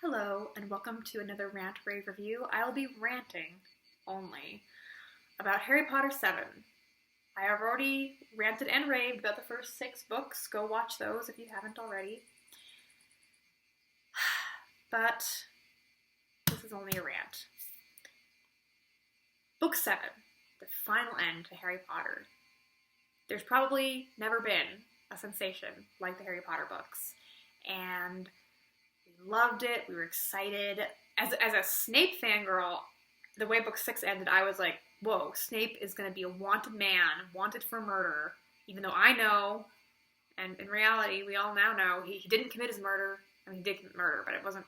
Hello, and welcome to another Rant, Rave review. I'll be ranting only about Harry Potter 7. I have already ranted and raved about the first 6 books. Go watch those if you haven't already. But this is only a rant. Book 7, the final end to Harry Potter. There's probably never been a sensation like the Harry Potter books. And we loved it. We were excited. As a Snape fangirl, the way book 6 ended, I was like, whoa, Snape is going to be a wanted man, wanted for murder. Even though I know, and in reality, we all now know, he didn't commit his murder. I mean, he did commit murder, but it wasn't,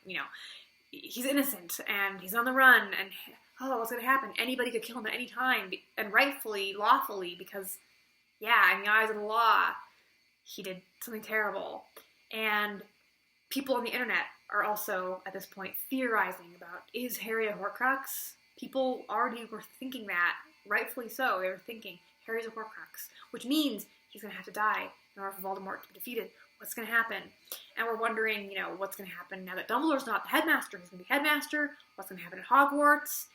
he's innocent, and he's on the run, and, oh, what's going to happen? Anybody could kill him at any time, and rightfully, lawfully, because, yeah, in the eyes of the law, he did something terrible. And people on the internet are also, at this point, theorizing about, is Harry a Horcrux? People already were thinking that, rightfully so. They were thinking, Harry's a Horcrux, which means he's going to have to die in order for Voldemort to be defeated. What's going to happen? And we're wondering, what's going to happen now that Dumbledore's not the headmaster? Who's going to be headmaster? What's going to happen at Hogwarts?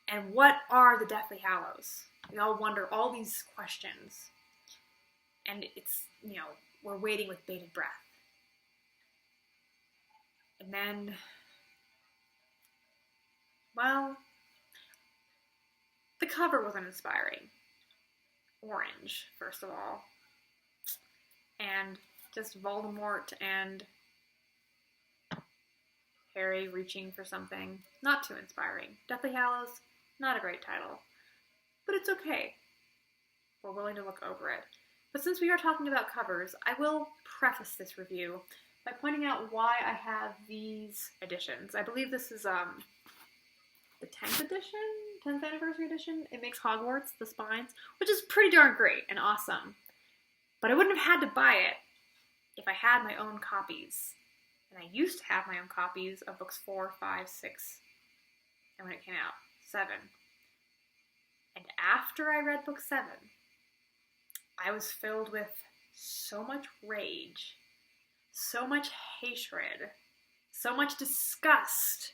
And what are the Deathly Hallows? We all wonder all these questions. And it's, we're waiting with bated breath. And then, well, the cover was uninspiring. Orange, first of all. And just Voldemort and Harry reaching for something. Not too inspiring. Deathly Hallows, not a great title. But it's okay. We're willing to look over it. But since we are talking about covers, I will preface this review by pointing out why I have these editions. I believe this is the 10th edition? 10th anniversary edition? It makes Hogwarts, the spines, which is pretty darn great and awesome. But I wouldn't have had to buy it if I had my own copies. And I used to have my own copies of books 4, 5, 6, and when it came out, 7. And after I read book 7, I was filled with so much rage, so much hatred, so much disgust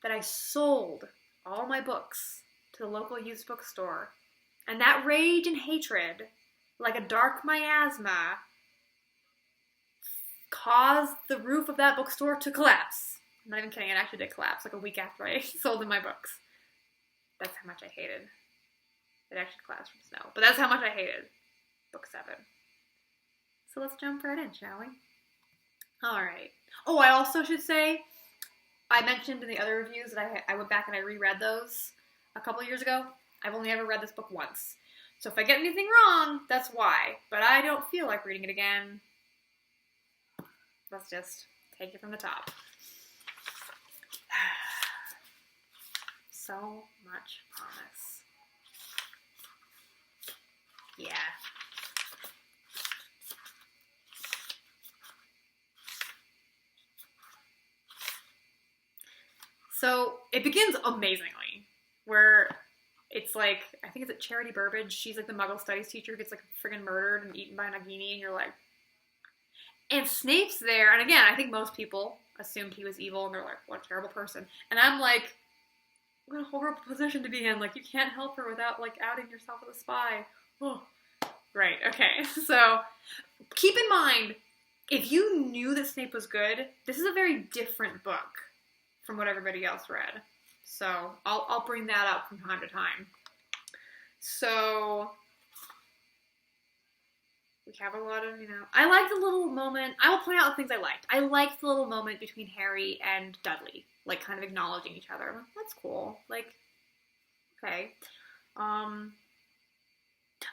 that I sold all my books to the local used bookstore. And that rage and hatred, like a dark miasma, caused the roof of that bookstore to collapse. I'm not even kidding, it actually did collapse like a week after I sold in my books. That's how much I hated. It actually collapsed from snow. But that's how much I hated book 7. So let's jump right in, shall we? Alright. Oh, I also should say, I mentioned in the other reviews that I went back and I reread those a couple years ago. I've only ever read this book once. So if I get anything wrong, that's why. But I don't feel like reading it again. Let's just take it from the top. So much promise. Yeah. So it begins amazingly, where it's like, I think it's at Charity Burbage, she's like the Muggle studies teacher who gets like friggin' murdered and eaten by Nagini, and you're like, and Snape's there, and again, I think most people assumed he was evil, and they're like, what a terrible person. And I'm like, what a horrible position to be in, like, you can't help her without, like, outing yourself as a spy. Oh. Right, okay, so, keep in mind, if you knew that Snape was good, this is a very different book from what everybody else read. So, I'll bring that up from time to time. So, we have a lot of, I like the little moment. I will point out the things I liked. I liked the little moment between Harry and Dudley, like, kind of acknowledging each other. I'm like, that's cool. Like, okay.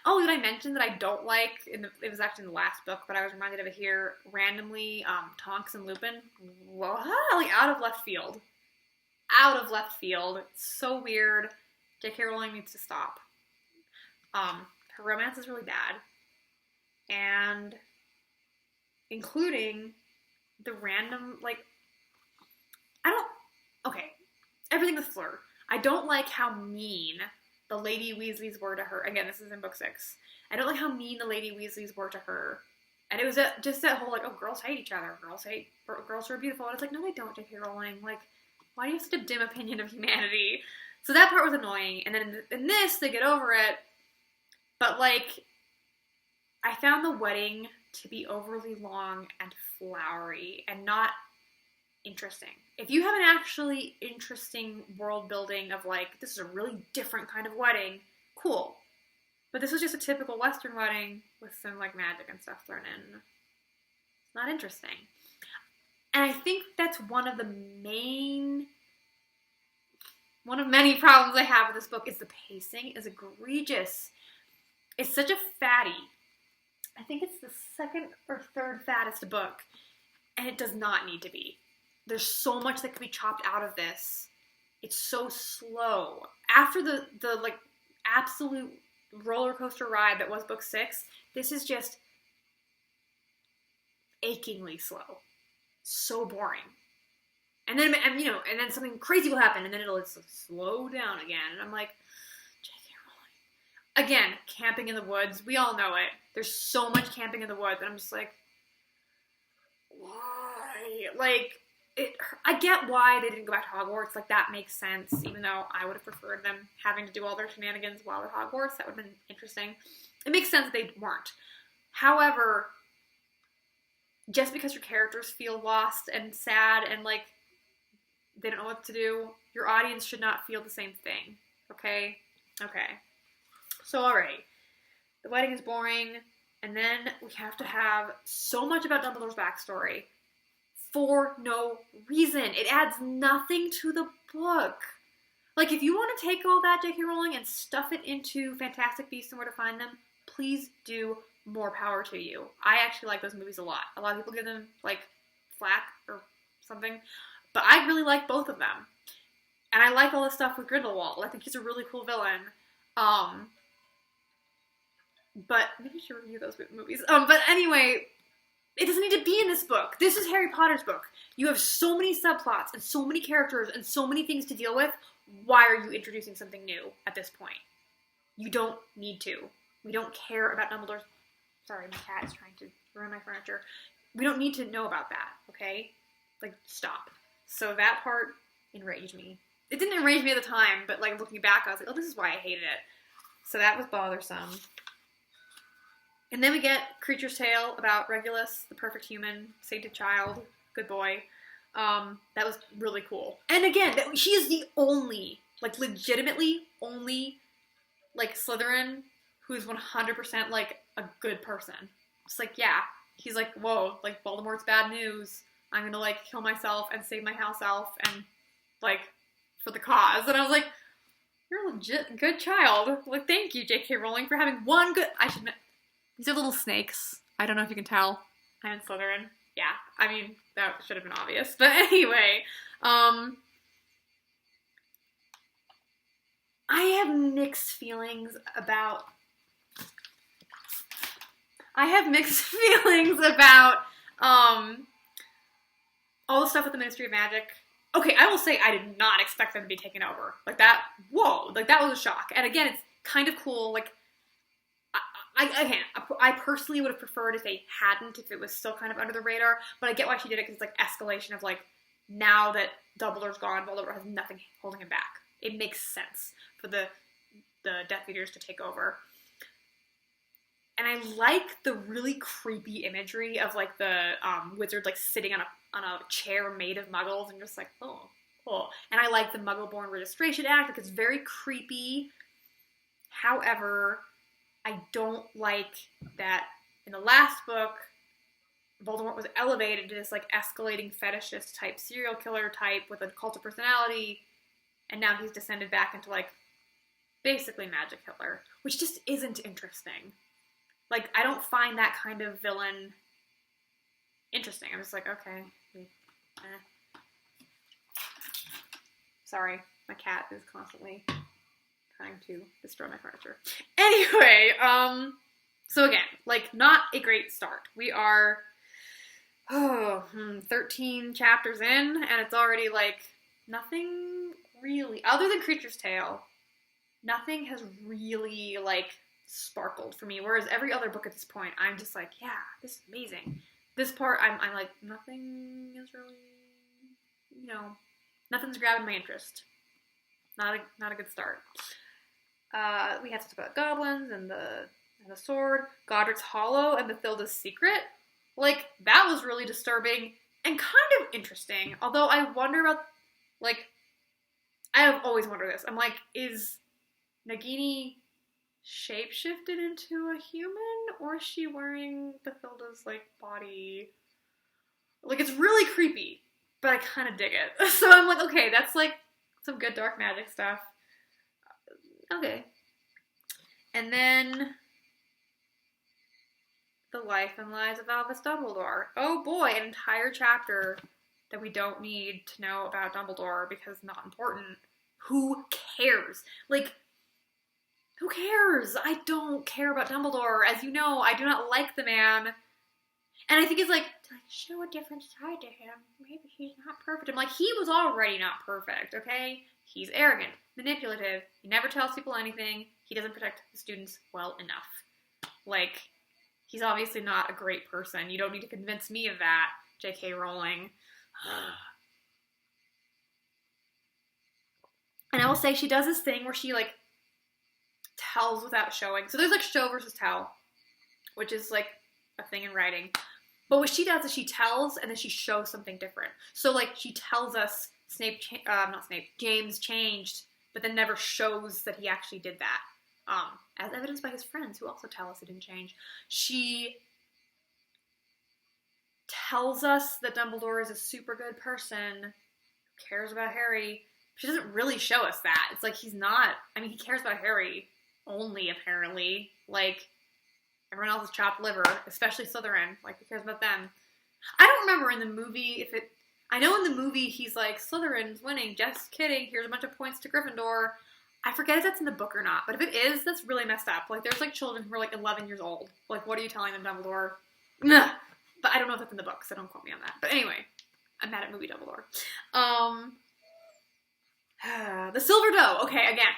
Oh, did I mention that I don't like, it was actually in the last book, but I was reminded of it here, randomly, Tonks and Lupin, like, out of left field. Out of left field. It's so weird. J.K. Rowling needs to stop. Her romance is really bad. And including the random, like, okay, everything with Fleur. I don't like how mean the Lady Weasleys were to her. Again, this is in book 6. I don't like how mean the Lady Weasleys were to her And it was just that whole, like, oh, girls hate each other. Girls who are beautiful. And it's like, no, they don't, J.K. Rowling. Like, why do you have such a dim opinion of humanity? So that part was annoying. And then in this, they get over it. But, like, I found the wedding to be overly long and flowery and not interesting. If you have an actually interesting world building of, like, this is a really different kind of wedding, cool. But this was just a typical Western wedding with some, like, magic and stuff thrown in. It's not interesting. And I think that's one of many problems I have with this book is the pacing is egregious. It's such a fatty. I think it's the second or third fattest book, and it does not need to be. There's so much that could be chopped out of this. It's so slow. After the like, absolute roller coaster ride that was book 6, this is just achingly slow. So boring. And then something crazy will happen, and then it'll just slow down again. And I'm like, J.K. Rowling. Again, camping in the woods. We all know it. There's so much camping in the woods, and I'm just like, why? Like, I get why they didn't go back to Hogwarts. Like, that makes sense, even though I would have preferred them having to do all their shenanigans while at Hogwarts. That would have been interesting. It makes sense that they weren't. However, just because your characters feel lost and sad and, like, they don't know what to do, your audience should not feel the same thing. Okay? Okay. So, alright. The wedding is boring, and then we have to have so much about Dumbledore's backstory for no reason. It adds nothing to the book. Like, if you want to take all that, J.K. Rowling, and stuff it into Fantastic Beasts and Where to Find Them, please do. More power to you. I actually like those movies a lot. A lot of people give them, like, flack or something. But I really like both of them. And I like all the stuff with Grindelwald. I think he's a really cool villain. But maybe we should review those movies. But anyway, it doesn't need to be in this book. This is Harry Potter's book. You have so many subplots and so many characters and so many things to deal with. Why are you introducing something new at this point? You don't need to. We don't care about Dumbledore's... Sorry, my cat is trying to ruin my furniture. We don't need to know about that, okay? Like, stop. So that part enraged me. It didn't enrage me at the time, but, like, looking back, I was like, oh, this is why I hated it. So that was bothersome. And then we get Creature's Tale about Regulus, the perfect human, sainted child, good boy. That was really cool. And again, she is the only, like, legitimately only, like, Slytherin who's 100%, like, a good person. It's like, yeah. He's like, whoa, like, Voldemort's bad news. I'm gonna, like, kill myself and save my house elf and, like, for the cause. And I was like, you're a legit good child. Like, thank you, J.K. Rowling, for having one good... These are little snakes. I don't know if you can tell. I'm in Slytherin. Yeah, I mean, that should have been obvious. But anyway, I have mixed feelings about all the stuff with the Ministry of Magic. Okay, I will say I did not expect them to be taken over. Like, that, whoa, like, that was a shock. And again, it's kind of cool, like, I personally would have preferred if they hadn't, if it was still kind of under the radar, but I get why she did it, because it's, like, escalation of, like, now that Dumbledore's gone, Voldemort has nothing holding him back. It makes sense for the Death Eaters to take over. And I like the really creepy imagery of, like, the wizard, like, sitting on a chair made of muggles, and just like, oh, cool. And I like the Muggle-Born Registration Act, like, it's very creepy. However, I don't like that in the last book, Voldemort was elevated to this, like, escalating fetishist type serial killer type with a cult of personality, and now he's descended back into, like, basically Magic Hitler, which just isn't interesting. Like, I don't find that kind of villain interesting. I'm just like, okay. Sorry, my cat is constantly trying to destroy my furniture. Anyway, so again, like, not a great start. We are, 13 chapters in, and it's already, like, nothing really, other than Creature's Tale, nothing has really, like, sparkled for me. Whereas every other book at this point, I'm just like, yeah, this is amazing. This part, I'm like, nothing is really, nothing's grabbing my interest. Not a good start. We had to talk about goblins and the sword, Godric's Hollow, and Bathilda's secret. Like, that was really disturbing and kind of interesting. Although I wonder about, like, I have always wondered this. I'm like, is Nagini shapeshifted into a human, or is she wearing Bathilda's, like, body? Like, it's really creepy, but I kind of dig it. So I'm like, okay, that's, like, some good dark magic stuff. Okay. And then the life and lives of Albus Dumbledore. Oh boy, an entire chapter that we don't need to know about Dumbledore because not important. Who cares? Like, who cares? I don't care about Dumbledore. As you know, I do not like the man. And I think it's like, to show a different side to him. Maybe he's not perfect. I'm like, he was already not perfect, okay? He's arrogant, manipulative, he never tells people anything, he doesn't protect the students well enough. Like, he's obviously not a great person. You don't need to convince me of that, J.K. Rowling. And I will say, she does this thing where she, like, tells without showing. So there's, like, show versus tell, which is, like, a thing in writing. But what she does is she tells, and then she shows something different. So, like, she tells us James changed, but then never shows that he actually did that. As evidenced by his friends, who also tell us he didn't change. She tells us that Dumbledore is a super good person, who cares about Harry. She doesn't really show us that. It's like he's not, he cares about Harry only, apparently. Like, everyone else is chopped liver, especially Slytherin. Like, who cares about them? I don't remember in the movie I know in the movie he's like, Slytherin's winning, just kidding, here's a bunch of points to Gryffindor. I forget if that's in the book or not, but if it is, that's really messed up. Like, there's, like, children who are, like, 11 years old. Like, what are you telling them, Dumbledore? Nah. But I don't know if that's in the book, so don't quote me on that. But anyway, I'm mad at movie Dumbledore. The Silver Doe. Okay, again.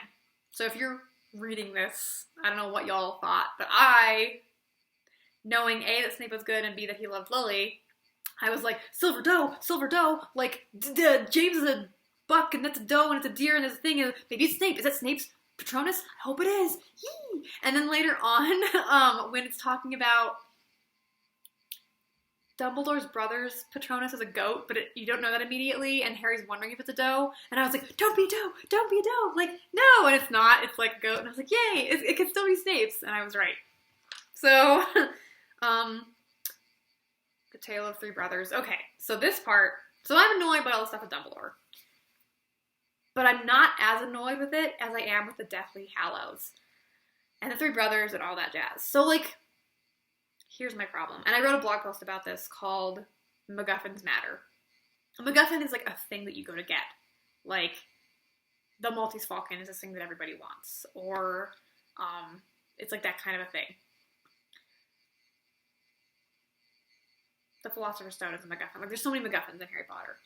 So if you're reading this, I don't know what y'all thought, but knowing A, that Snape was good, and B, that he loved Lily, I was like, Silver Doe, like, James is a buck, and that's a doe, and it's a deer, and there's a thing, and maybe it's Snape. Is that Snape's Patronus? I hope it is. Yee! And then later on, when it's talking about Dumbledore's brother's Patronus is a goat, but you don't know that immediately, and Harry's wondering if it's a doe, and I was like, don't be a doe, like, no, and it's not, it's like a goat, and I was like, yay, it could still be Snape's, and I was right. So, The Tale of Three Brothers. Okay, so this part, so I'm annoyed by all the stuff with Dumbledore. But I'm not as annoyed with it as I am with the Deathly Hallows. And the Three Brothers and all that jazz. So, like, here's my problem. And I wrote a blog post about this called MacGuffins Matter. A MacGuffin is, like, a thing that you go to get. Like, the Maltese Falcon is this thing that everybody wants. Or, it's like that kind of a thing. The Philosopher's Stone is a MacGuffin. Like, there's so many MacGuffins in Harry Potter.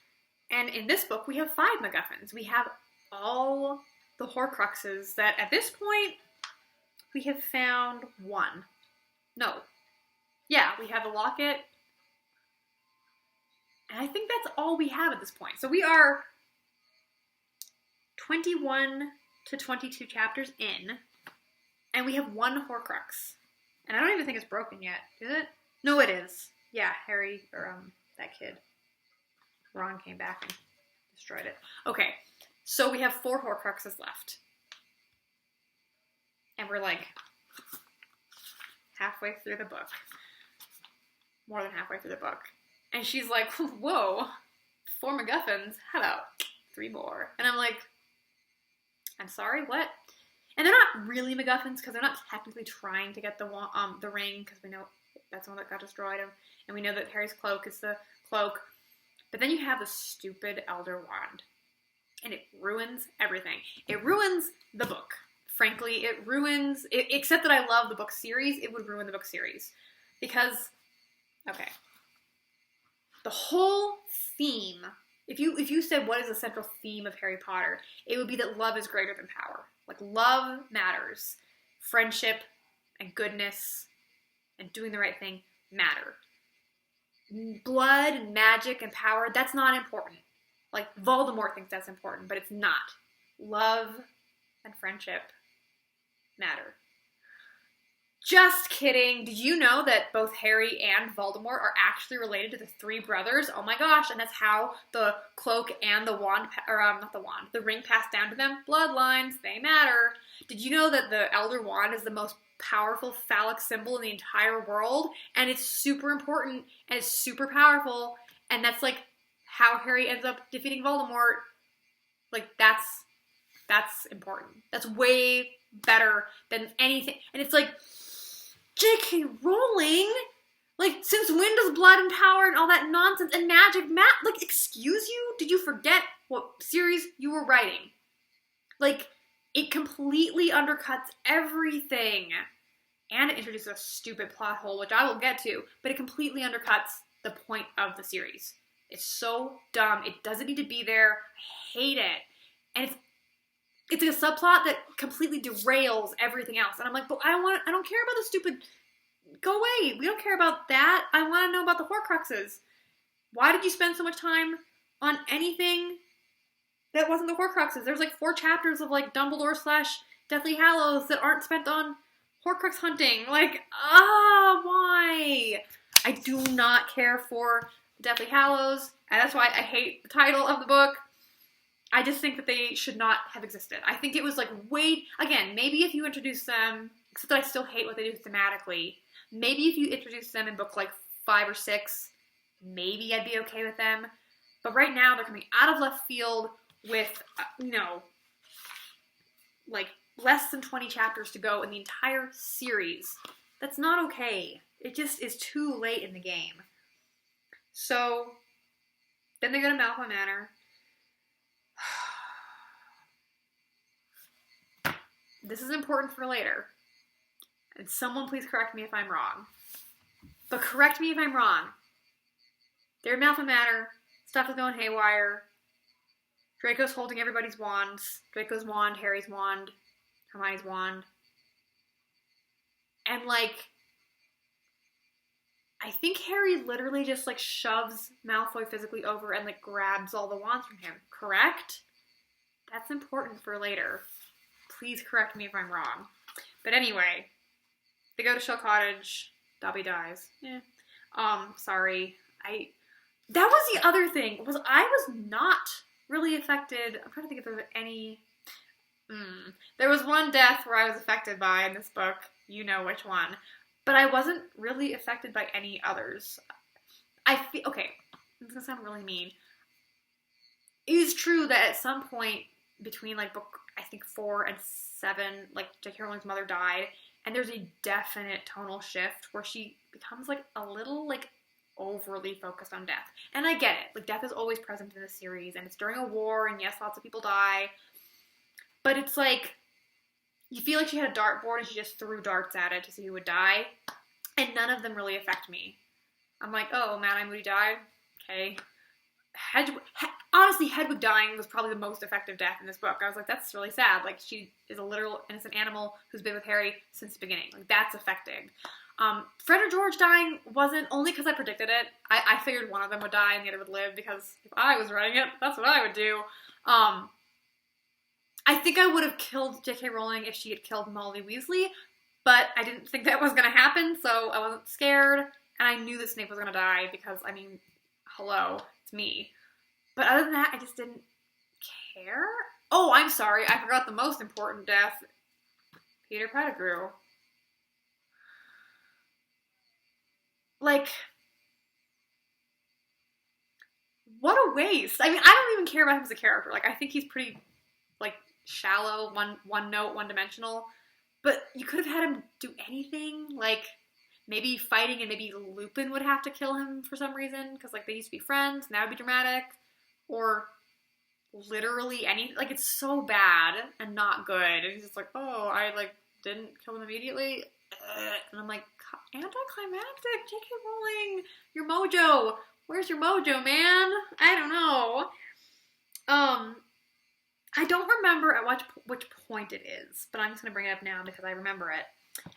And in this book, we have 5 MacGuffins. We have all the Horcruxes that, at this point, we have found 1. No. Yeah, we have the locket. And I think that's all we have at this point. So we are 21 to 22 chapters in, and we have 1 Horcrux. And I don't even think it's broken yet, is it? No, it is. Yeah, Harry, or, that kid. Ron came back and destroyed it. Okay, so we have 4 Horcruxes left. And we're like halfway through the book. More than halfway through the book. And she's like, whoa, 4 MacGuffins? How about 3 more? And I'm like, I'm sorry, what? And they're not really MacGuffins because they're not technically trying to get the ring, because we know that's the one that got destroyed. And we know that Harry's cloak is the cloak. But then you have the stupid Elder Wand. And it ruins everything. It ruins the book. Frankly, it ruins... except that I love the book series, it would ruin the book series. Because, okay. The whole theme... If you said what is the central theme of Harry Potter, it would be that love is greater than power. Like, love matters. Friendship and goodness and doing the right thing matter. Blood and magic and power, that's not important. Like, Voldemort thinks that's important, but it's not. Love and friendship matter. Just kidding. Did you know that both Harry and Voldemort are actually related to the three brothers? Oh my gosh, and that's how the cloak and the wand, not the wand, the ring passed down to them. Bloodlines, they matter. Did you know that the Elder Wand is the most powerful phallic symbol in the entire world? And it's super important, and it's super powerful, and that's like how Harry ends up defeating Voldemort. Like, that's important. That's way better than anything. And it's like, J.K. Rowling, like, since when does blood and power and all that nonsense and magic like, excuse you? Did you forget what series you were writing? Like, it completely undercuts everything. And it introduces a stupid plot hole, which I will get to, but it completely undercuts the point of the series. It's so dumb. It doesn't need to be there. I hate it. And it's like a subplot that completely derails everything else. And I'm like, but I don't care about the stupid, go away. We don't care about that. I want to know about the Horcruxes. Why did you spend so much time on anything that wasn't the Horcruxes? There's like 4 chapters of like Dumbledore / Deathly Hallows that aren't spent on Horcrux hunting. Like, why? I do not care for Deathly Hallows, and that's why I hate the title of the book. I just think that they should not have existed. I think it was like, again, maybe if you introduce them, except that I still hate what they do thematically, maybe if you introduce them in book like 5 or 6, maybe I'd be okay with them. But right now, they're coming out of left field with, like less than 20 chapters to go in the entire series. That's not okay. It just is too late in the game. So, then they go to Malfoy Manor. This is important for later. And someone please correct me if I'm wrong. But correct me if I'm wrong. They're at Malfoy Manor. Stuff is going haywire. Draco's holding everybody's wands. Draco's wand, Harry's wand, Hermione's wand. And like, I think Harry literally just like shoves Malfoy physically over and like grabs all the wands from him. Correct? That's important for later. Please correct me if I'm wrong. But anyway, they go to Shell Cottage. Dobby dies. Sorry. That was the other thing. I was not really affected. I'm trying to think if there was any. There was one death where I was affected by in this book. You know which one. But I wasn't really affected by any others. Okay, this is gonna sound really mean. It is true that at some point between like book, I think 4 and 7, like J.K. Rowling's mother died, and there's a definite tonal shift where she becomes like a little like overly focused on death. And I get it. Like, death is always present in the series, and it's during a war, and yes, lots of people die. But it's like, you feel like she had a dartboard and she just threw darts at it to see who would die. And none of them really affect me. I'm like, oh, Mad Eye Moody died? Okay. Honestly, Hedwig dying was probably the most effective death in this book. I was like, that's really sad. Like, she is a literal innocent animal who's been with Harry since the beginning. Like, that's affecting. Fred or George dying wasn't, only because I predicted it. I figured one of them would die and the other would live, because if I was writing it, that's what I would do. I think I would have killed J.K. Rowling if she had killed Molly Weasley, but I didn't think that was going to happen, so I wasn't scared, and I knew that Snape was going to die, because, I mean, hello, it's me. But other than that, I just didn't care. Oh, I'm sorry, I forgot the most important death. Peter Pettigrew. Like, what a waste. I mean, I don't even care about him as a character. Like, I think he's pretty, like, shallow, one note, one-dimensional. But you could have had him do anything. Like, maybe fighting and maybe Lupin would have to kill him for some reason. Because, like, they used to be friends, and that would be dramatic. Or literally anything. Like, it's so bad and not good. And he's just like, oh, I, like, didn't kill him immediately. And I'm like, anticlimactic, J.K. Rowling, your mojo. Where's your mojo, man? I don't know. I don't remember at which point it is, but I'm just going to bring it up now because I remember it.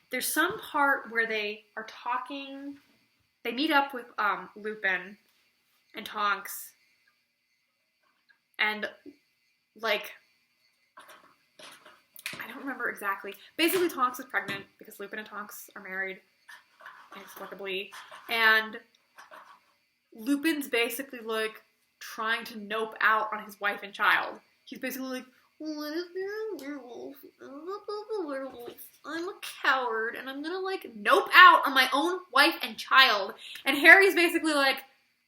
there's some part where they are talking, they meet up with Lupin and Tonks, and like, I don't remember exactly. Basically, Tonks is pregnant because Lupin and Tonks are married inexplicably, and Lupin's basically like trying to nope out on his wife and child. He's basically like, what if they're a werewolf? I don't know about the werewolf. I'm a coward, and I'm gonna like nope out on my own wife and child. And Harry's basically like,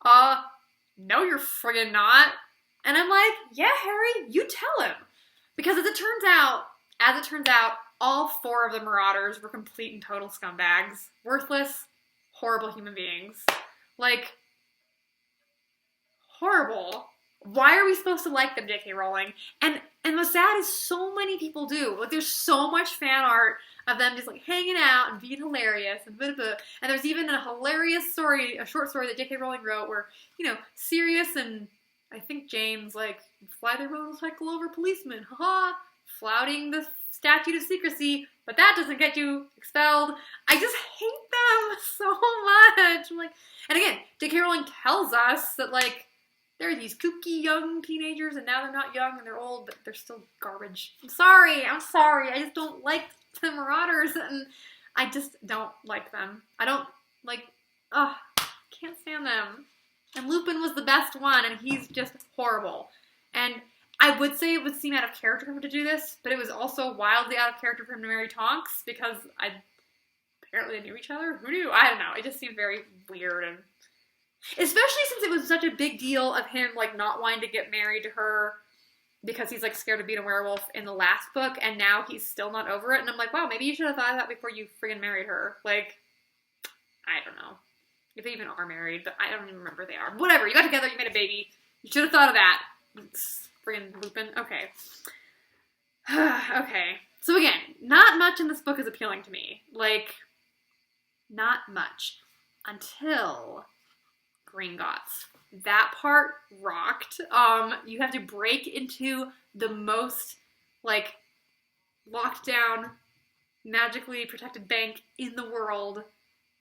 no, you're friggin' not. And I'm like, yeah, Harry, you tell him. Because as it turns out, all 4 of the Marauders were complete and total scumbags. Worthless, horrible human beings. Like, horrible. Why are we supposed to like them, J.K. Rowling? And what's sad is so many people do. Like, there's so much fan art of them just, like, hanging out and being hilarious and blah, blah, blah. And there's even a hilarious story, a short story that J.K. Rowling wrote where, you know, Sirius and I think James, like, fly their motorcycle over policemen. Haha. Flouting the statute of secrecy, but that doesn't get you expelled. I just hate them so much. I'm like, and again, J.K. Rowling tells us that, like, they're these kooky young teenagers, and now they're not young and they're old, but they're still garbage. I'm sorry. I just don't like the Marauders, and I just don't like them. I don't, like, can't stand them. And Lupin was the best one, and he's just horrible. And I would say it would seem out of character for him to do this, but it was also wildly out of character for him to marry Tonks, because apparently they knew each other. Who knew? I don't know. It just seemed very weird, and especially since it was such a big deal of him, like, not wanting to get married to her because he's, like, scared of being a werewolf in the last book, and now he's still not over it. And I'm like, wow, maybe you should have thought of that before you friggin' married her. Like, I don't know. If they even are married, but I don't even remember if they are. Whatever, you got together, you made a baby. You should have thought of that. Friggin' Lupin. Okay. Okay. So again, not much in this book is appealing to me. Like, not much. Until Gringotts. That part rocked. You have to break into the most, like, locked down, magically protected bank in the world,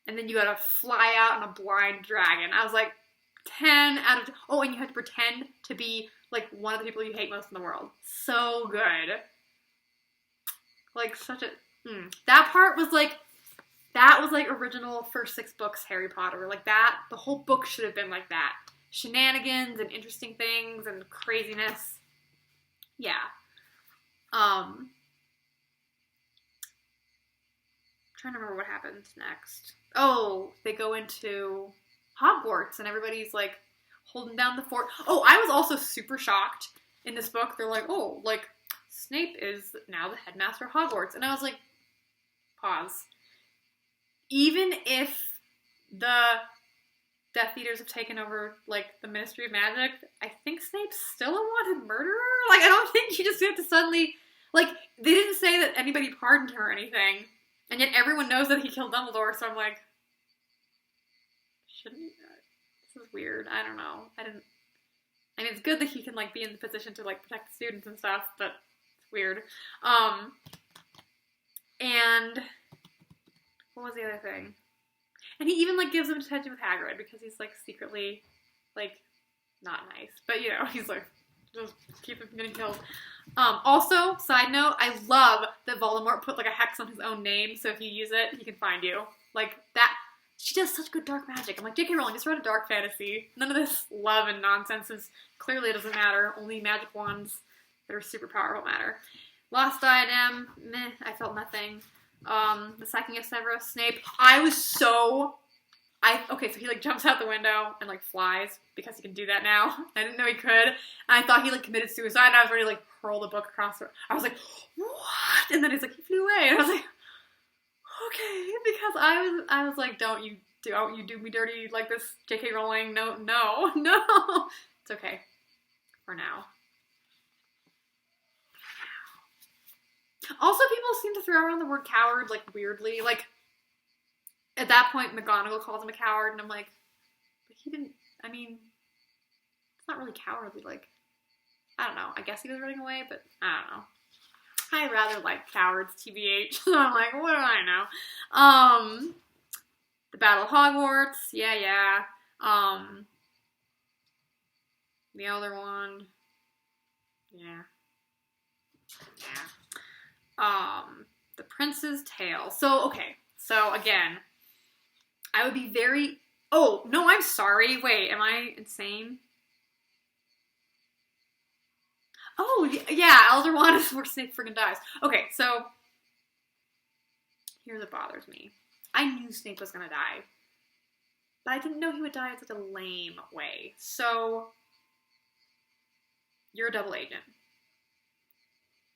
and then you gotta fly out on a blind dragon. I was like, 10 out of 10. Oh, and you have to pretend to be, like, one of the people you hate most in the world. So good. Like, such a... That part was, like... That was, like, original first 6 books Harry Potter. Like, that... The whole book should have been like that. Shenanigans and interesting things and craziness. Yeah. I'm trying to remember what happens next. Oh, they go into Hogwarts and everybody's, like, holding down the fort. Oh, I was also super shocked in this book. They're like, oh, like, Snape is now the headmaster of Hogwarts. And I was like, pause. Even if the Death Eaters have taken over, like, the Ministry of Magic, I think Snape's still a wanted murderer? Like, I don't think you just have to suddenly... Like, they didn't say that anybody pardoned her or anything. And yet everyone knows that he killed Dumbledore, so I'm like... Shouldn't... This is weird. I don't know. I mean, it's good that he can, like, be in the position to, like, protect the students and stuff, but it's weird. And... What was the other thing? And he even, like, gives him detention with Hagrid because he's, like, secretly, like, not nice. But, you know, he's like, just keep him from getting killed. Also, side note, I love that Voldemort put, like, a hex on his own name, so if you use it, he can find you. Like, that... She does such good dark magic. I'm like, J.K. Rowling, just write a dark fantasy. None of this love and nonsense is... Clearly it doesn't matter. Only magic wands that are super powerful matter. Lost Diadem, meh, I felt nothing. The Sacking of Severus Snape. Okay, so he, like, jumps out the window and, like, flies because he can do that now. I didn't know he could. And I thought he, like, committed suicide, and I was ready to, like, hurl the book across the... I was like, what? And then he's like, he flew away. And I was like, okay, because I was like, don't you do me dirty like this, J.K. Rowling. No. It's okay. For now. Also, people seem to throw around the word coward, like, weirdly. Like, at that point, McGonagall calls him a coward, and I'm like, but he didn't, I mean, it's not really cowardly, like, I don't know. I guess he was running away, but I don't know. I rather like cowards, TBH. So I'm like, what do I know? The Battle of Hogwarts, yeah. The Elder Wand, yeah. The Prince's Tale. So, okay. So, again, I would be very... Oh, no, I'm sorry. Wait, am I insane? Oh, yeah, Elder Wand is where Snape friggin' dies. Okay, so... Here's what bothers me. I knew Snape was gonna die. But I didn't know he would die in such a lame way. So... You're a double agent.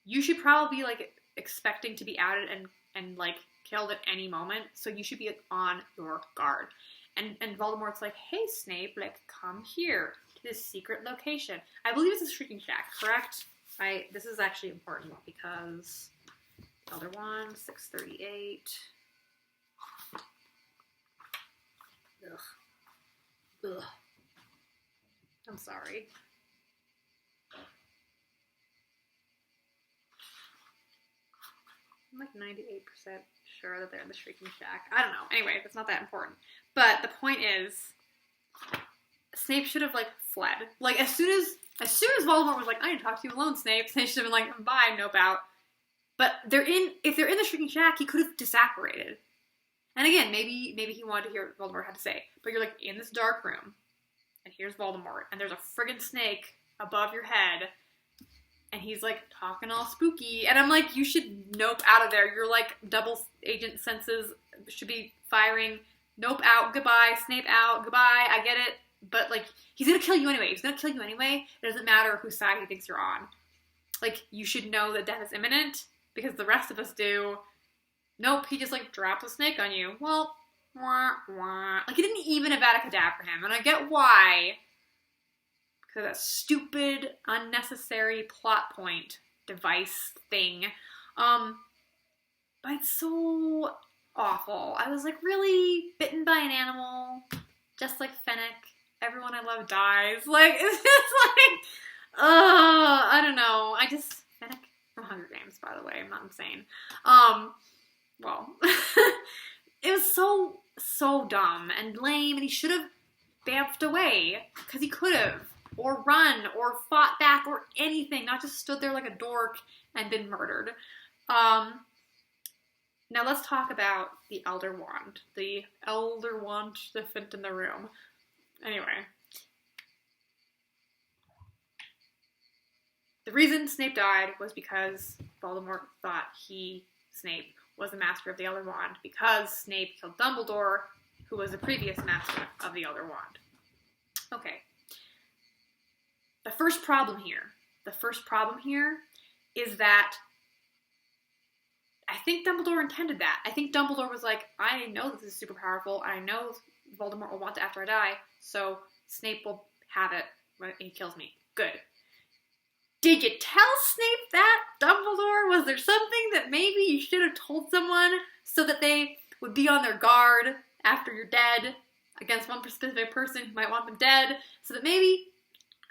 You should probably be, like, expecting to be outed and like, killed at any moment, so you should be on your guard. And Voldemort's like, hey, Snape, like, come here to this secret location. I believe it's a Shrieking Shack, correct? This is actually important because Elder Wand, 638. Ugh. I'm sorry. I'm like 98% sure that they're in the Shrieking Shack. I don't know. Anyway, that's not that important. But the point is, Snape should have, like, fled. Like, as soon as Voldemort was like, I need to talk to you alone, Snape should have been like, bye, nope out. But if they're in the Shrieking Shack, he could have disapparated. And again, maybe he wanted to hear what Voldemort had to say. But you're, like, in this dark room, and here's Voldemort, and there's a friggin' snake above your head, and he's, like, talking all spooky. And I'm like, you should nope out of there. Your, like, double agent senses should be firing. Nope out. Goodbye. Snape out. Goodbye. I get it. But, like, he's gonna kill you anyway. He's gonna kill you anyway. It doesn't matter whose side he thinks you're on. Like, you should know that death is imminent, because the rest of us do. Nope, he just, like, drops a snake on you. Well, wah, wah. Like, he didn't even Avada Kedavra him. And I get why. That stupid, unnecessary plot point device thing. But it's so awful. I was like, really? Bitten by an animal? Just like Fennec. Everyone I love dies. Like, it's just like, I don't know. Fennec from Hunger Games, by the way. I'm not insane. Well, it was so dumb and lame, and he should have bamfed away. Because he could have. Or run, or fought back, or anything. Not just stood there like a dork and been murdered. Now let's talk about the Elder Wand. The Elder Wand-ificant in the room. Anyway. The reason Snape died was because Voldemort thought Snape, was the master of the Elder Wand. Because Snape killed Dumbledore, who was the previous master of the Elder Wand. Okay. The first problem here is that I think Dumbledore intended that. I think Dumbledore was like, I know this is super powerful, and I know Voldemort will want it after I die, so Snape will have it when he kills me. Good. Did you tell Snape that, Dumbledore? Was there something that maybe you should have told someone so that they would be on their guard after you're dead against one specific person who might want them dead, so that maybe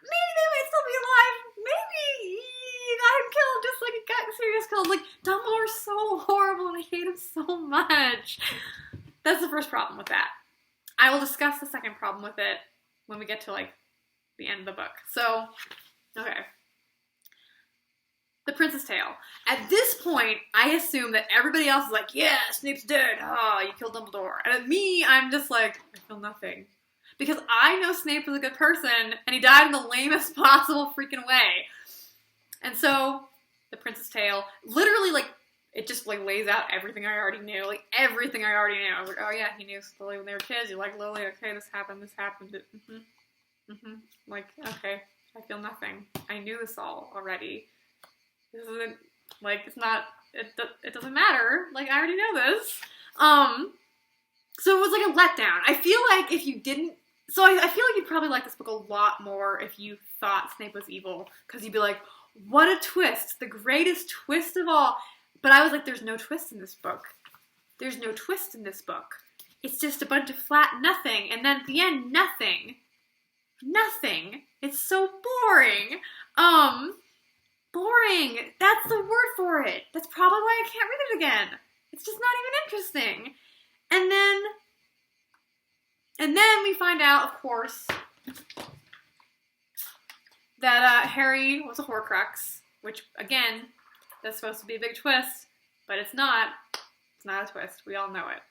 they might still be alive. Maybe he got him killed just like he got Sirius killed. Like, Dumbledore's so horrible and I hate him so much. That's the first problem with that. I will discuss the second problem with it when we get to, like, the end of the book. So, okay. The Prince's Tale. At this point, I assume that everybody else is like, yeah, Snape's dead. Oh, you killed Dumbledore. And at me, I'm just like, I feel nothing. Because I know Snape was a good person, and he died in the lamest possible freaking way. And so, The Prince's Tale, literally, like, it just, like, lays out everything I already knew. Like, everything I already knew. I was like, oh yeah, he knew Lily when they were kids. You like Lily? Okay, this happened. Like, okay, I feel nothing. I knew this all already. This isn't, like, it's not, it doesn't matter. Like, I already know this. So it was like a letdown. I feel like if you didn't, so I feel like you'd probably like this book a lot more if you thought Snape was evil, because you'd be like, what a twist, the greatest twist of all. But I was like, there's no twist in this book. There's no twist in this book. It's just a bunch of flat nothing, and then at the end, nothing. Nothing. It's so boring. boring. That's the word for it. That's probably why I can't read it again. It's just not even interesting. And then we find out, of course, that Harry was a Horcrux, which, again, that's supposed to be a big twist, but it's not. It's not a twist. We all know it.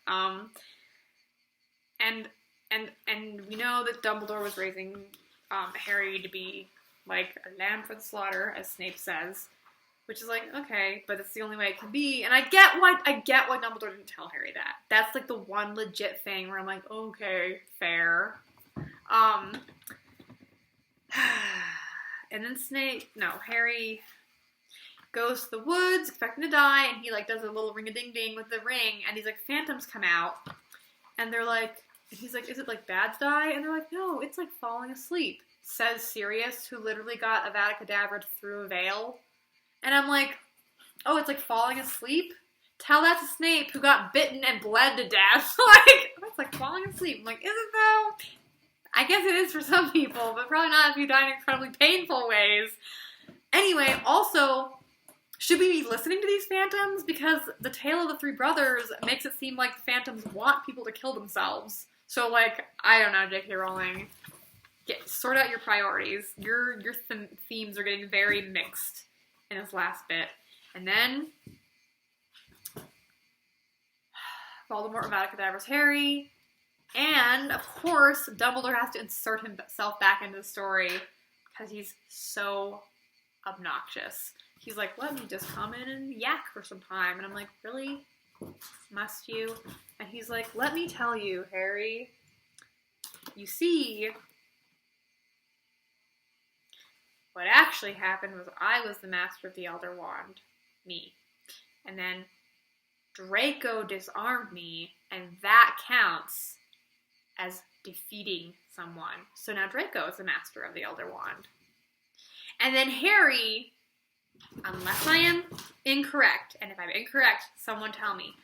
And we know that Dumbledore was raising Harry to be like a lamb for the slaughter, as Snape says, which is like, okay, but it's the only way it can be. And I get why Dumbledore didn't tell Harry that. That's like the one legit thing where I'm like, okay, fair. And then Harry goes to the woods, expecting to die, and he like does a little ring-a-ding-ding with the ring, and he's like, phantoms come out, and they're like, and he's like, is it like bads die? And they're like, no, it's like falling asleep, says Sirius, who literally got Avada Kedavra through a veil. And I'm like, oh, it's like falling asleep? Tell that to Snape, who got bitten and bled to death. Like, it's like falling asleep. I'm like, is it though? I guess it is for some people, but probably not if you die in incredibly painful ways. Anyway, also, should we be listening to these phantoms? Because the tale of the three brothers makes it seem like the phantoms want people to kill themselves. So, like, I don't know, J.K. Rowling. Sort out your priorities. Your themes are getting very mixed in this last bit. And then Voldemort Avada Kedavra's Harry. And, of course, Dumbledore has to insert himself back into the story because he's so obnoxious. He's like, let me just come in and yak for some time. And I'm like, really? Must you? And he's like, let me tell you, Harry. You see, what actually happened was I was the master of the Elder Wand. Me. And then Draco disarmed me, and that counts as defeating someone. So now Draco is the master of the Elder Wand. And then Harry, unless I am incorrect, and if I'm incorrect, someone tell me,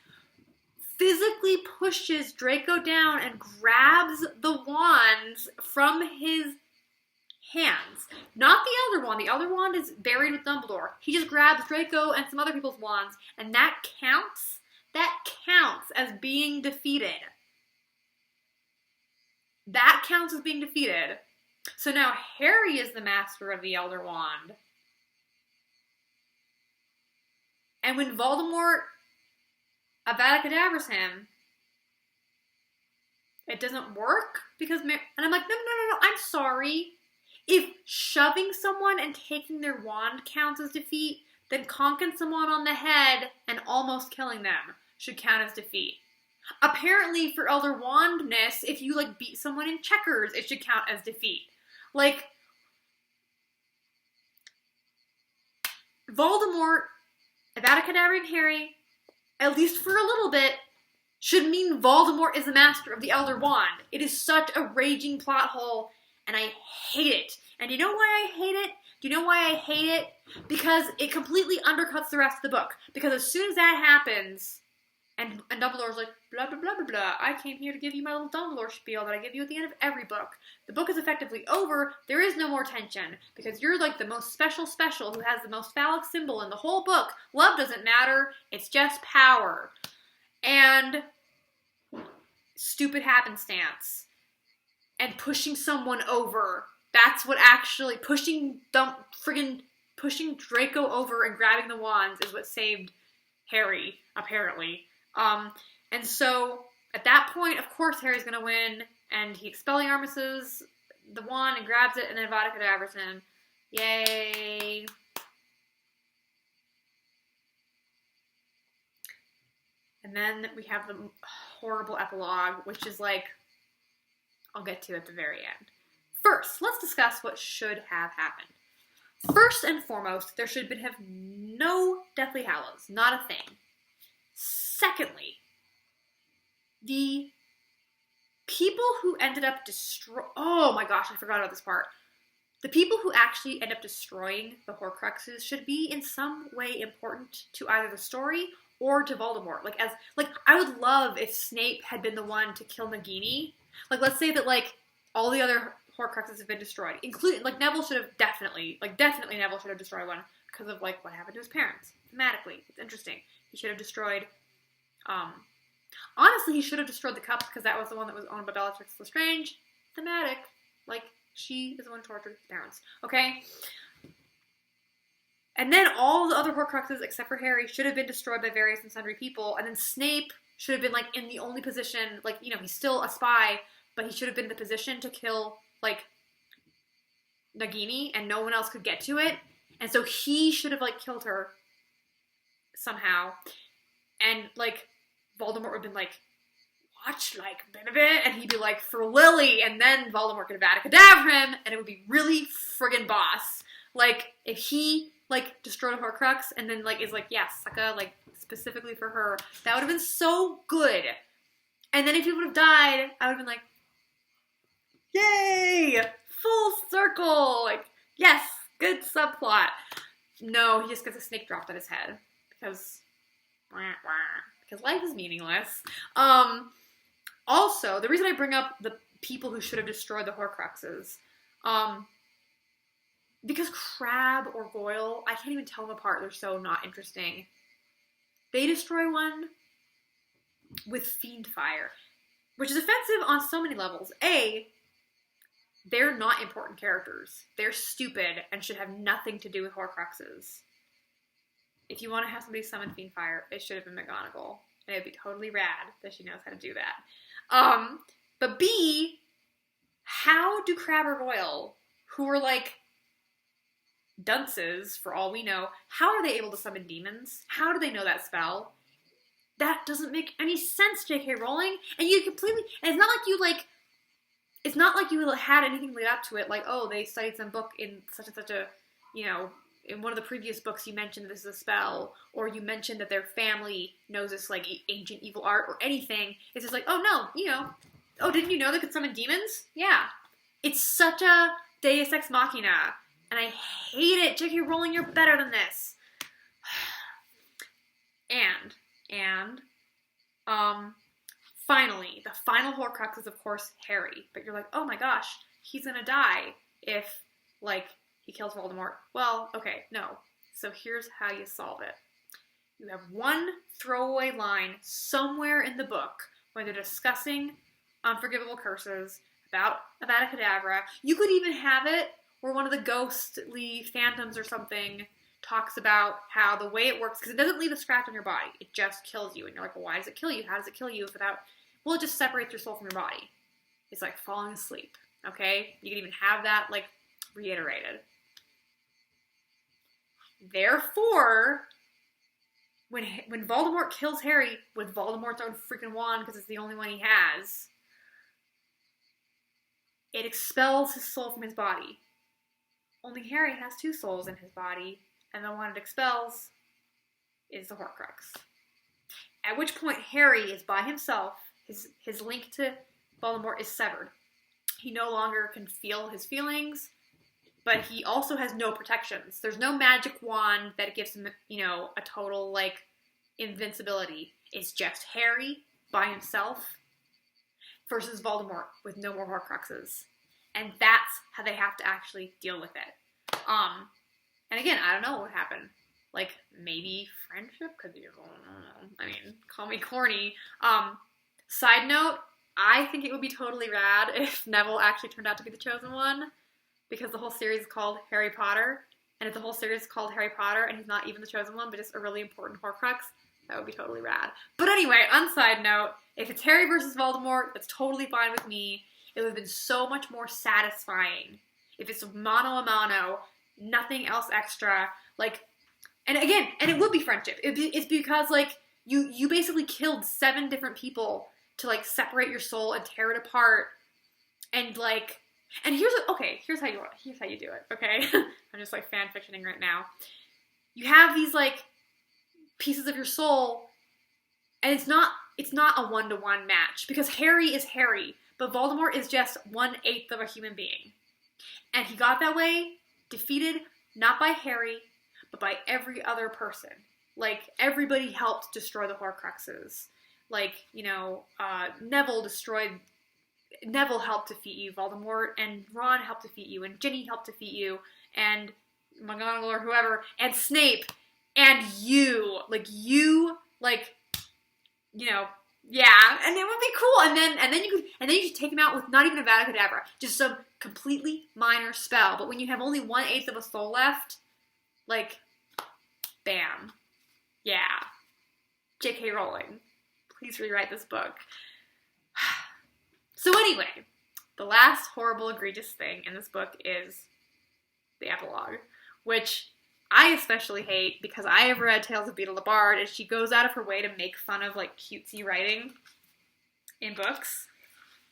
physically pushes Draco down and grabs the wands from his hands. Not the Elder Wand. The Elder Wand is buried with Dumbledore. He just grabs Draco and some other people's wands, and that counts. That counts as being defeated. That counts as being defeated. So now Harry is the master of the Elder Wand. And when Voldemort Avada Kedavra's him, it doesn't work because and I'm like, no, I'm sorry. If shoving someone and taking their wand counts as defeat, then conking someone on the head and almost killing them should count as defeat. Apparently, for Elder Wandness, if you like beat someone in checkers, it should count as defeat. Like, Voldemort, Avada Kedavra and Harry, at least for a little bit, should mean Voldemort is the master of the Elder Wand. It is such a raging plot hole, and I hate it. And you know why I hate it? Do you know why I hate it? Because it completely undercuts the rest of the book. Because as soon as that happens, and Dumbledore's like, blah, blah, blah, blah, blah, I came here to give you my little Dumbledore spiel that I give you at the end of every book. The book is effectively over. There is no more tension. Because you're like the most special who has the most phallic symbol in the whole book. Love doesn't matter. It's just power. And stupid happenstance. And pushing someone over. That's what actually, pushing Draco over and grabbing the wands is what saved Harry, apparently. And so, at that point, of course, Harry's gonna win, and he Expelliarmuses the wand and grabs it, and then Avada Kedavra's him. Yay! And then we have the horrible epilogue, which is like, I'll get to at the very end. First, let's discuss what should have happened. First and foremost, there should have been no Deathly Hallows. Not a thing. Secondly, the people who ended up oh my gosh, I forgot about this part. The people who actually end up destroying the Horcruxes should be in some way important to either the story or to Voldemort. I would love if Snape had been the one to kill Nagini. Like, let's say that, like, all the other Horcruxes have been destroyed, including, like, Neville should have definitely Neville should have destroyed one because of, like, what happened to his parents. Thematically, it's interesting. He should have destroyed, honestly, he should have destroyed the cup because that was the one that was owned by Bellatrix Lestrange. Thematic, like, she is the one who tortured his parents, okay? And then all the other Horcruxes, except for Harry, should have been destroyed by various and sundry people, and then Snape should have been, like, in the only position, like, you know, he's still a spy, but he should have been in the position to kill, like, Nagini, and no one else could get to it, and so he should have, like, killed her somehow, and, like, Voldemort would have been like, watch, like, Benedict, and he'd be like, for Lily, and then Voldemort could have Avada him, and it would be really friggin' boss. Like, if he, like, destroyed a Horcrux, and then, like, is like, yeah, sucka, like, specifically for her, that would have been so good. And then if he would have died, I would have been like, yay! Full circle! Like, yes, good subplot. No, he just gets a snake dropped on his head, because life is meaningless. Also, the reason I bring up the people who should have destroyed the Horcruxes, because Crabbe or Goyle, I can't even tell them apart, they're so not interesting. They destroy one with Fiend Fire, which is offensive on so many levels. A, they're not important characters. They're stupid and should have nothing to do with Horcruxes. If you want to have somebody summon Fiend Fire, it should have been McGonagall. And it'd be totally rad that she knows how to do that. But B, how do Crabbe or Goyle, who are like dunces for all we know, how are they able to summon demons? How do they know that spell? That doesn't make any sense, J.K. Rowling. And you completely, and it's not like you had anything lead up to it, like, oh, they studied some book in such and such a, you know, in one of the previous books you mentioned this is a spell, or you mentioned that their family knows this, like, ancient evil art, or anything. It's just like, oh, no, you know, oh, didn't you know they could summon demons? Yeah. It's such a Deus Ex Machina, and I hate it. J.K. Rowling, you're better than this. Finally, the final Horcrux is, of course, Harry. But you're like, oh my gosh, he's gonna die if, like, he kills Voldemort. Well, okay, no. So here's how you solve it. You have one throwaway line somewhere in the book when they're discussing unforgivable curses about Avada Kedavra. You could even have it where one of the ghostly phantoms or something talks about how the way it works, because it doesn't leave a scratch on your body. It just kills you. And you're like, well, why does it kill you? How does it kill you without... Well, it just separates your soul from your body. It's like falling asleep, okay? You can even have that, like, reiterated. Therefore, when Voldemort kills Harry with Voldemort's own freaking wand, because it's the only one he has, it expels his soul from his body. Only Harry has two souls in his body, and the one it expels is the Horcrux. At which point Harry is by himself. His link to Voldemort is severed. He no longer can feel his feelings, but he also has no protections. There's no magic wand that gives him, you know, a total, like, invincibility. It's just Harry by himself versus Voldemort with no more Horcruxes. And that's how they have to actually deal with it. And again, I don't know what would happen. Like, maybe friendship could be, I don't know. I mean, call me corny. Side note, I think it would be totally rad if Neville actually turned out to be the chosen one, because the whole series is called Harry Potter, and if the whole series is called Harry Potter and he's not even the chosen one, but just a really important Horcrux, that would be totally rad. But anyway, on side note, if it's Harry versus Voldemort, that's totally fine with me. It would have been so much more satisfying if it's mano a mano, nothing else extra, like, and again, and it would be friendship. It's because, like, you basically killed 7 different people to, like, separate your soul and tear it apart, and, like, and here's how you do it, okay? I'm just, like, fan-fictioning right now. You have these, like, pieces of your soul, and it's not a one-to-one match, because Harry is Harry, but Voldemort is just 1/8 of a human being. And he got that way, defeated, not by Harry, but by every other person. Like, everybody helped destroy the Horcruxes. Like, you know, Neville destroyed Neville helped defeat you, Voldemort and Ron helped defeat you, and Ginny helped defeat you, and McGonagall or whoever, and Snape, and you. Yeah, and it would be cool. And then you could take him out with not even a Vada Kedavra, just some completely minor spell. But when you have only 1/8 of a soul left, bam, yeah. J.K. Rowling, please rewrite this book. So anyway, the last horrible, egregious thing in this book is the epilogue, which I especially hate because I have read Tales of Beedle the Bard, and she goes out of her way to make fun of, cutesy writing in books.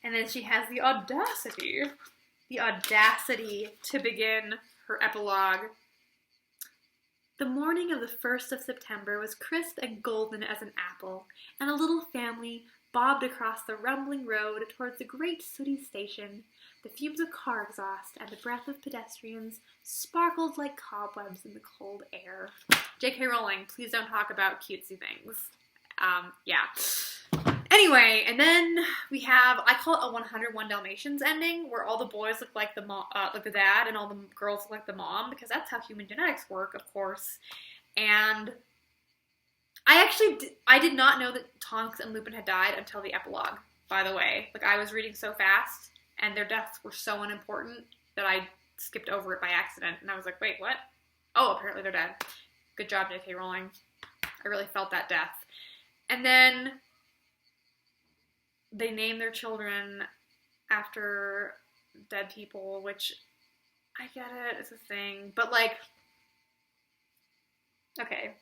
And then she has the audacity to begin her epilogue. The morning of the 1st of September was crisp and golden as an apple, and a little family bobbed across the rumbling road towards the great sooty station. The fumes of car exhaust and the breath of pedestrians sparkled like cobwebs in the cold air. J.K. Rowling, please don't talk about cutesy things. Yeah. Anyway, and then we have, I call it a 101 Dalmatians ending, where all the boys look like the dad, and all the girls look like the mom, because that's how human genetics work, of course. And I did not know that Tonks and Lupin had died until the epilogue, by the way. I was reading so fast, and their deaths were so unimportant that I skipped over it by accident, and I was like, wait, what? Oh, apparently they're dead. Good job, J.K. Rowling. I really felt that death. And then they name their children after dead people, which, I get it, it's a thing, but okay.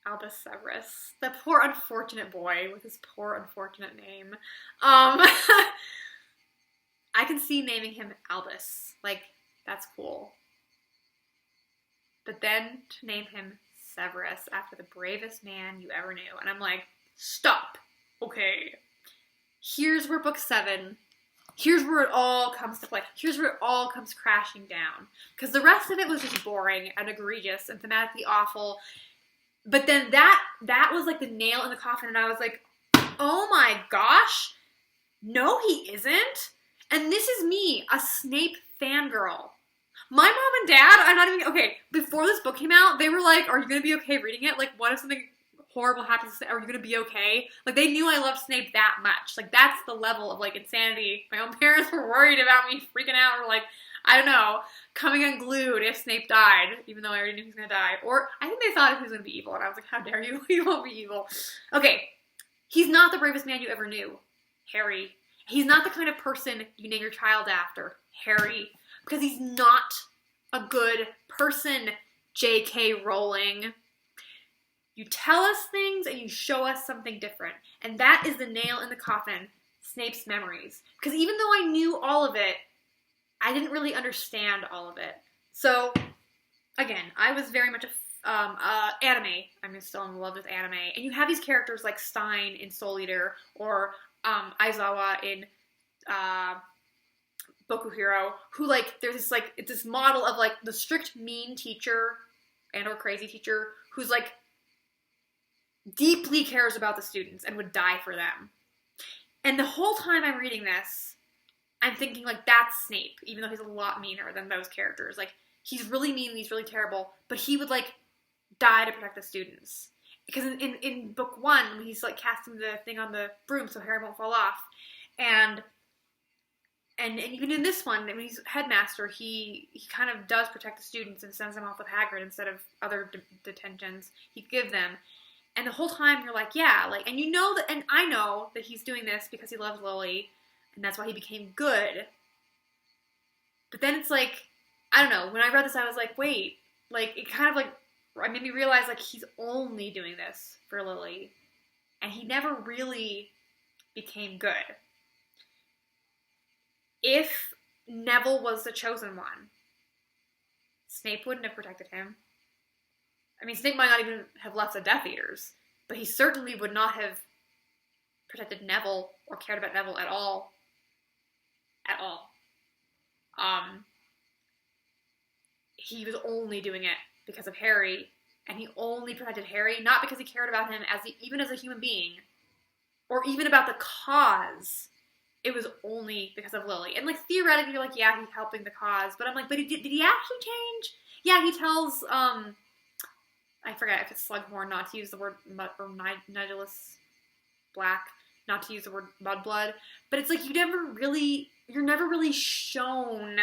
Albus Severus. The poor unfortunate boy with his poor unfortunate name. I can see naming him Albus. That's cool. But then to name him Severus after the bravest man you ever knew. And I'm like, stop. Okay. Here's where book 7, here's where it all comes to play. Here's where it all comes crashing down. Because the rest of it was just boring and egregious and thematically awful. But then that was the nail in the coffin, and I was like, oh my gosh, no he isn't. And this is me, a Snape fangirl. My mom and dad, I'm not even, okay, before this book came out, they were like, are you going to be okay reading it? What if something horrible happens to Snape? Are you going to be okay? They knew I loved Snape that much. That's the level of, insanity. My own parents were worried about me freaking out, or I don't know, coming unglued if Snape died, even though I already knew he was going to die. Or I think they thought he was going to be evil, and I was like, how dare you? He won't be evil. Okay, he's not the bravest man you ever knew, Harry. He's not the kind of person you name your child after, Harry. Because he's not a good person, J.K. Rowling. You tell us things and you show us something different. And that is the nail in the coffin, Snape's memories. Because even though I knew all of it, I didn't really understand all of it. So, again, I was very much anime. I'm still in love with anime. And you have these characters like Stein in Soul Eater, or Aizawa in Boku Hero, who, there's this, it's this model of, the strict mean teacher and or crazy teacher who's, deeply cares about the students and would die for them. And the whole time I'm reading this, I'm thinking, that's Snape, even though he's a lot meaner than those characters. He's really mean and he's really terrible, but he would, die to protect the students. Because in book 1, when he's, casting the thing on the broom so Harry won't fall off, and even in this one, when he's headmaster, he kind of does protect the students and sends them off with Hagrid instead of other detentions he'd give them. And the whole time you're and you know that, and I know that he's doing this because he loves Lily, and that's why he became good. But then it's I don't know, when I read this I was wait, it kind of it made me realize he's only doing this for Lily, and he never really became good. If Neville was the chosen one, Snape wouldn't have protected him. I mean, Snape might not even have left the Death Eaters, but he certainly would not have protected Neville or cared about Neville at all. At all. He was only doing it because of Harry, and he only protected Harry, not because he cared about him even as a human being, or even about the cause. it was only because of Lily. And, like, theoretically, you're like, yeah, he's helping the cause. But I'm like, but did he actually change? Yeah, he tells, I forget if it's Slughorn not to use the word or Nidulus Black not to use the word mudblood. But it's like, you're never really shown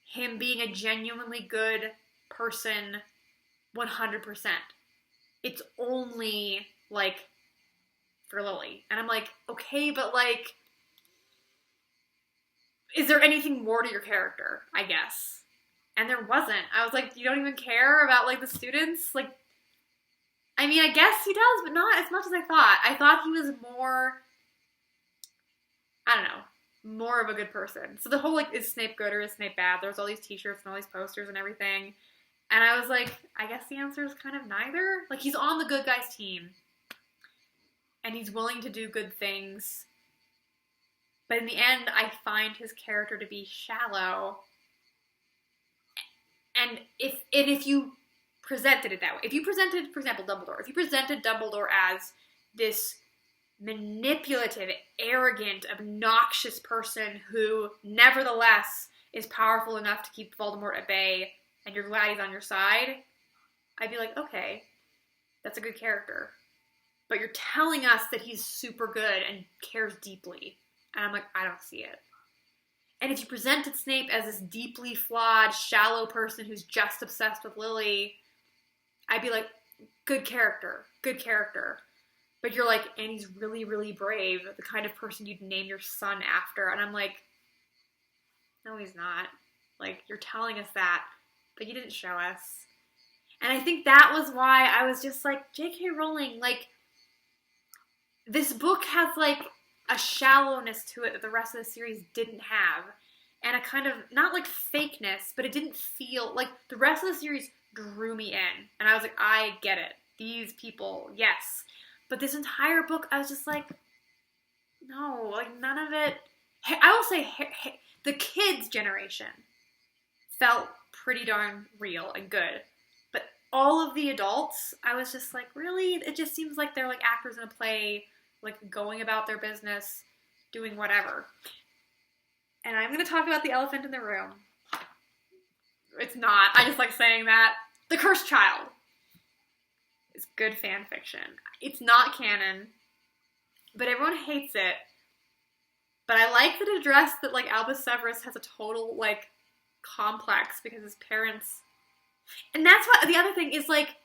him being a genuinely good person 100%. It's only, like, for Lily. And I'm like, okay, but, like, is there anything more to your character, I guess? And there wasn't. I was like, you don't even care about, like, the students? Like, I mean, I guess he does, but not as much as I thought. I thought he was more, I don't know, more of a good person. So the whole, like, is Snape good or is Snape bad? There's all these t-shirts and all these posters and everything. And I was like, I guess the answer is kind of neither. Like, he's on the good guys team. And he's willing to do good things. But in the end, I find his character to be shallow. And if you presented it that way, if you presented, for example, Dumbledore, if you presented Dumbledore as this manipulative, arrogant, obnoxious person who, nevertheless, is powerful enough to keep Voldemort at bay, and you're glad he's on your side, I'd be like, okay, that's a good character. But you're telling us that he's super good and cares deeply. And I'm like, I don't see it. And if you presented Snape as this deeply flawed, shallow person who's just obsessed with Lily, I'd be like, good character. But you're like, and he's really, really brave, the kind of person you'd name your son after. And I'm like, no, he's not. Like, you're telling us that, but you didn't show us. And I think that was why I was just like, J.K. Rowling, like, this book has, like, a shallowness to it that the rest of the series didn't have. And a kind of, not like fakeness, but it didn't feel, like, the rest of the series drew me in. And I was like, I get it. These people, yes. But this entire book, I was just like, no, like, none of it. I will say, the kids' generation felt pretty darn real and good. But all of the adults, I was just like, really? It just seems like they're like actors in a play, like going about their business, doing whatever. And I'm going to talk about the elephant in the room. It's not. I just like saying that. The Cursed Child is good fan fiction. It's not canon, but everyone hates it. But I like that it addressed that, like, Albus Severus has a total, like, complex because his parents... And that's what... The other thing is, like,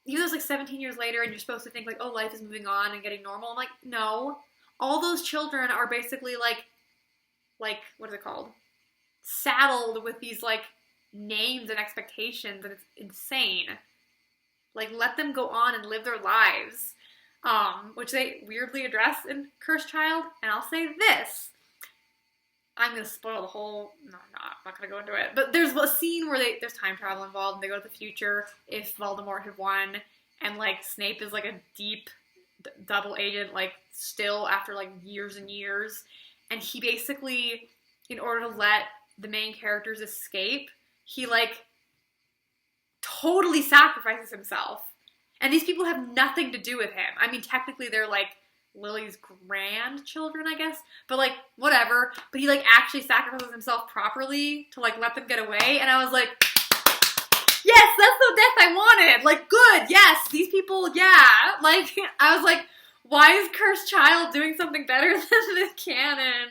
even though it's, like, 17 years later and you're supposed to think, like, oh, life is moving on and getting normal. I'm like, no. All those children are basically, like, what is it called? Saddled with these, like, names and expectations, and it's insane. Like, let them go on and live their lives. Which they weirdly address in Cursed Child. And I'll say this. I'm going to spoil the whole... No, I'm not going to go into it. But there's a scene where there's time travel involved, and they go to the future if Voldemort had won. And, like, Snape is, like, a deep double agent, like, still after, like, years and years. And he basically, in order to let the main characters escape, he, like, totally sacrifices himself. And these people have nothing to do with him. I mean, technically they're, like, Lily's grandchildren, I guess. But, like, whatever. But he, like, actually sacrifices himself properly to, like, let them get away. And I was like, yes, that's the death I wanted. Like, good, yes, these people, yeah. Like, I was like, why is Cursed Child doing something better than the canon?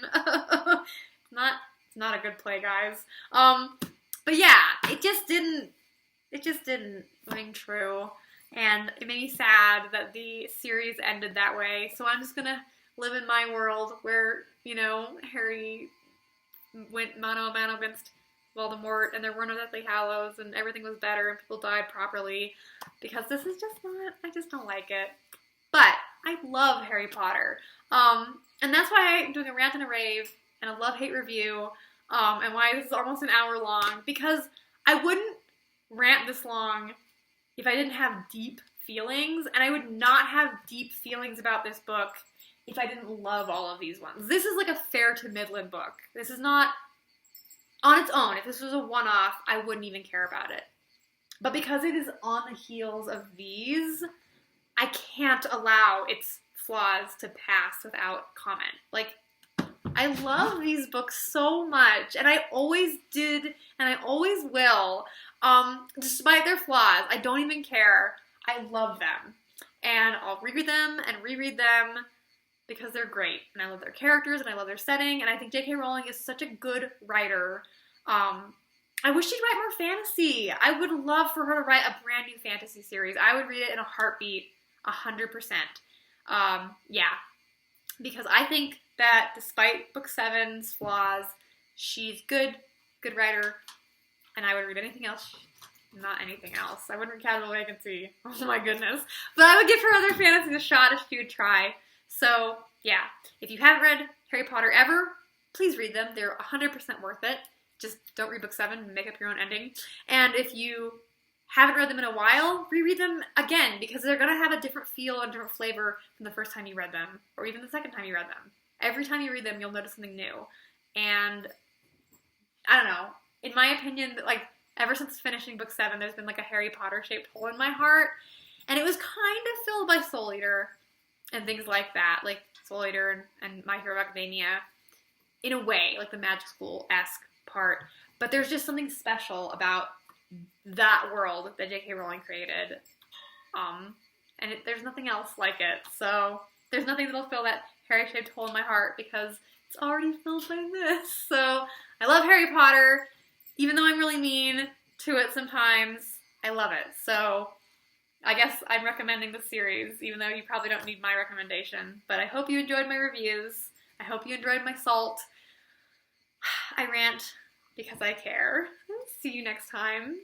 It's not a good play, guys. But yeah, it just didn't ring true. And it made me sad that the series ended that way. So I'm just gonna live in my world where, you know, Harry went mano a mano against Voldemort and there were no Deathly Hallows and everything was better and people died properly. Because this is just not, I just don't like it. But I love Harry Potter. And that's why I'm doing a rant and a rave and a love-hate review. And why this is almost an hour long. Because I wouldn't rant this long if I didn't have deep feelings, and I would not have deep feelings about this book if I didn't love all of these ones. This is like a fair to middling book. This is not, on its own, if this was a one-off, I wouldn't even care about it. But because it is on the heels of these, I can't allow its flaws to pass without comment. Like, I love these books so much, and I always did, and I always will. Despite their flaws, I don't even care. I love them. And I'll reread them and reread them because they're great. And I love their characters, and I love their setting, and I think J.K. Rowling is such a good writer. I wish she'd write more fantasy. I would love for her to write a brand new fantasy series. I would read it in a heartbeat, 100%. Yeah, because I think that despite Book 7's flaws, she's good writer, and I would read anything else. Not anything else. I wouldn't read Casual Vacancy. Oh my goodness. But I would give her other fantasies a shot if she would try. So, yeah. If you haven't read Harry Potter ever, please read them. They're 100% worth it. Just don't read Book 7 and make up your own ending. And if you haven't read them in a while, reread them again, because they're going to have a different feel and different flavor from the first time you read them, or even the second time you read them. Every time you read them, you'll notice something new. And, I don't know, in my opinion, like, ever since finishing Book 7, there's been like a Harry Potter-shaped hole in my heart, and it was kind of filled by Soul Eater and things like that, like Soul Eater and My Hero Academia, in a way, like the magic school-esque part. But there's just something special about that world that J.K. Rowling created, and there's nothing else like it. So there's nothing that'll fill that Harry-shaped hole in my heart because it's already filled by this. So I love Harry Potter, even though I'm really mean to it sometimes. I love it. So I guess I'm recommending the series, even though you probably don't need my recommendation. But I hope you enjoyed my reviews. I hope you enjoyed my salt. I rant because I care. See you next time.